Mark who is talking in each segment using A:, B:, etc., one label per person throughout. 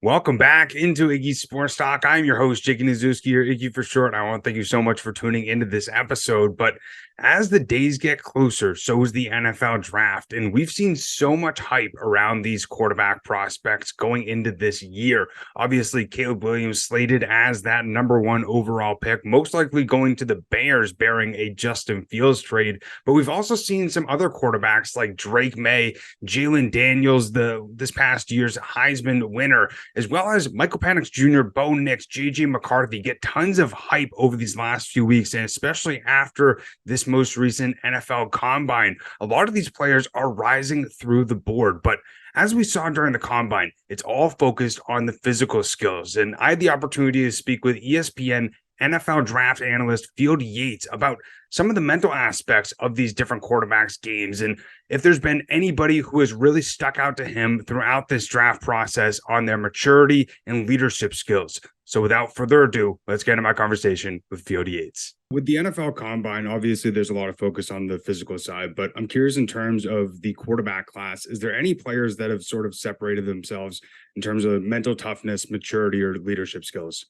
A: Welcome back into Iggy Sports Talk. I'm your host, Jake Iggy, or Iggy for short. I want to thank you so much for tuning into this episode. But as the days get closer, so is the NFL draft. And we've seen so much hype around these quarterback prospects going into this year. Obviously, Caleb Williams slated as that number one overall pick, most likely going to the Bears, bearing a Justin Fields trade. But we've also seen some other quarterbacks like Drake May, Jalen Daniels, this past year's Heisman winner, as well as Michael PENIX Jr., Bo Nix, J.J. McCarthy, get tons of hype over these last few weeks, and especially after this most recent NFL Combine. A lot of these players are rising through the board, but as we saw during the Combine, it's all focused on the physical skills, and I had the opportunity to speak with ESPN NFL draft analyst Field Yates about some of the mental aspects of these different quarterbacks' games, and if there's been anybody who has really stuck out to him throughout this draft process on their maturity and leadership skills. So without further ado, let's get into my conversation with Field Yates. With the NFL Combine, obviously there's a lot of focus on the physical side, but I'm curious in terms of the quarterback class, is there any players that have sort of separated themselves in terms of mental toughness, maturity, or leadership skills?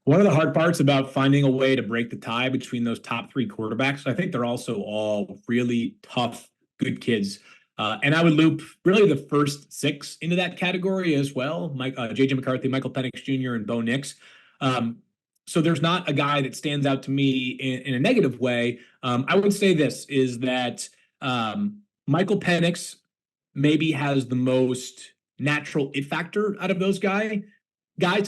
B: One of the hard parts about finding a way to break the tie between those top three quarterbacks, I think they're also all really tough, good kids. And I would loop really the first six into that category as well. J.J. McCarthy, Michael Penix Jr., and Bo Nix. So there's not a guy that stands out to me in a negative way. I would say this is that Michael Penix maybe has the most natural it factor out of those guys.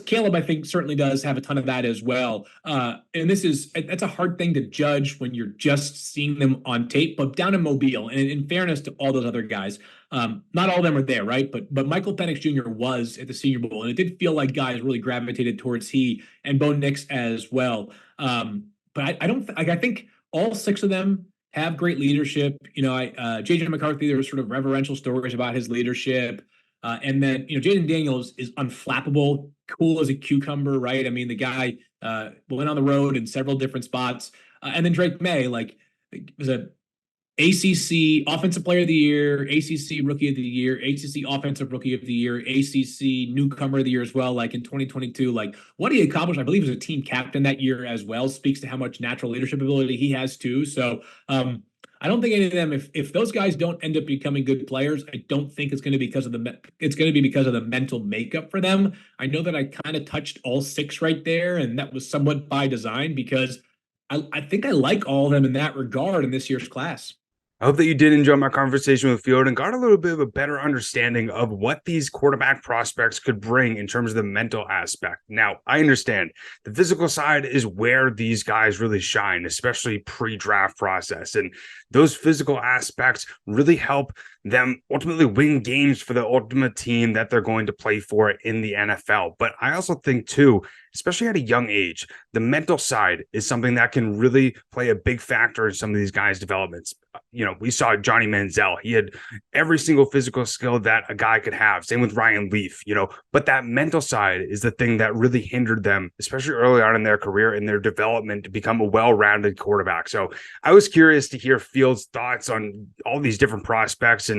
B: Caleb, I think, certainly does have a ton of that as well. And that's a hard thing to judge when you're just seeing them on tape. But down in Mobile, and in fairness to all those other guys, not all of them are there, right? But Michael Penix Jr. was at the Senior Bowl, and it did feel like guys really gravitated towards he and Bo Nix as well. But I think all six of them have great leadership. J.J. McCarthy, there were sort of reverential stories about his leadership. And then, Jaden Daniels is unflappable, cool as a cucumber, right? I mean, the guy went on the road in several different spots. And then Drake May, was a ACC Offensive Player of the Year, ACC Rookie of the Year, ACC Offensive Rookie of the Year, ACC Newcomer of the Year as well, in 2022. What he accomplished, I believe, as a team captain that year as well, speaks to how much natural leadership ability he has too. So, I don't think any of them, if those guys don't end up becoming good players, I don't think it's going to be because of the mental makeup for them. I know that I kind of touched all six right there, and that was somewhat by design because I think I like all of them in that regard in this year's class.
A: I hope that you did enjoy my conversation with Field and got a little bit of a better understanding of what these quarterback prospects could bring in terms of the mental aspect. Now, I understand the physical side is where these guys really shine, especially pre-draft process. And those physical aspects really help them ultimately win games for the ultimate team that they're going to play for in the NFL. But I also think too, especially at a young age, the mental side is something that can really play a big factor in some of these guys' developments. We saw Johnny Manziel. He had every single physical skill that a guy could have. Same with Ryan Leaf, but that mental side is the thing that really hindered them, especially early on in their career and their development to become a well-rounded quarterback. So I was curious to hear Field's thoughts on all these different prospects and,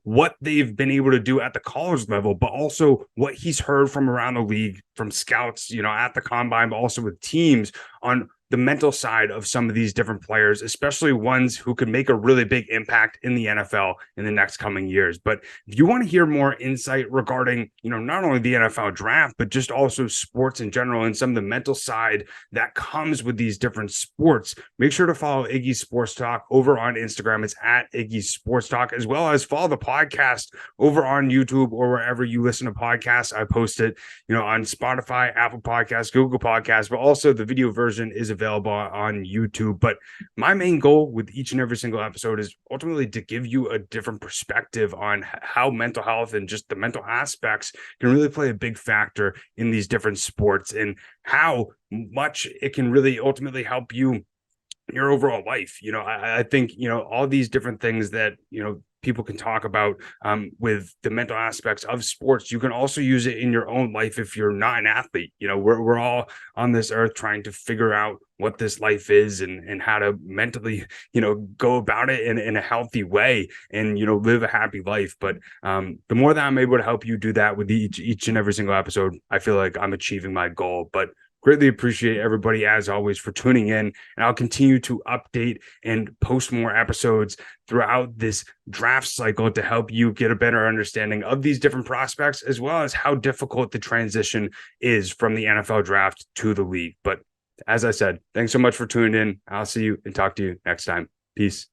A: what they've been able to do at the college level, but also what he's heard from around the league, from scouts, at the combine, but also with teams on the mental side of some of these different players, especially ones who could make a really big impact in the NFL in the next coming years. But if you want to hear more insight regarding, not only the NFL draft, but just also sports in general and some of the mental side that comes with these different sports, make sure to follow Iggy Sports Talk over on Instagram. It's at Iggy Sports Talk, as well as follow the podcast over on YouTube or wherever you listen to podcasts. I post it, on Spotify, Apple Podcasts, Google Podcasts, but also the video version is available on YouTube. But my main goal with each and every single episode is ultimately to give you a different perspective on how mental health and just the mental aspects can really play a big factor in these different sports and how much it can really ultimately help you your overall life. I think, all these different things that, people can talk about with the mental aspects of sports. You can also use it in your own life if you're not an athlete. We're all on this earth trying to figure out what this life is and how to mentally, go about it in a healthy way and, live a happy life. But the more that I'm able to help you do that with each and every single episode, I feel like I'm achieving my goal. But greatly appreciate everybody, as always, for tuning in. And I'll continue to update and post more episodes throughout this draft cycle to help you get a better understanding of these different prospects, as well as how difficult the transition is from the NFL draft to the league. But as I said, thanks so much for tuning in. I'll see you and talk to you next time. Peace.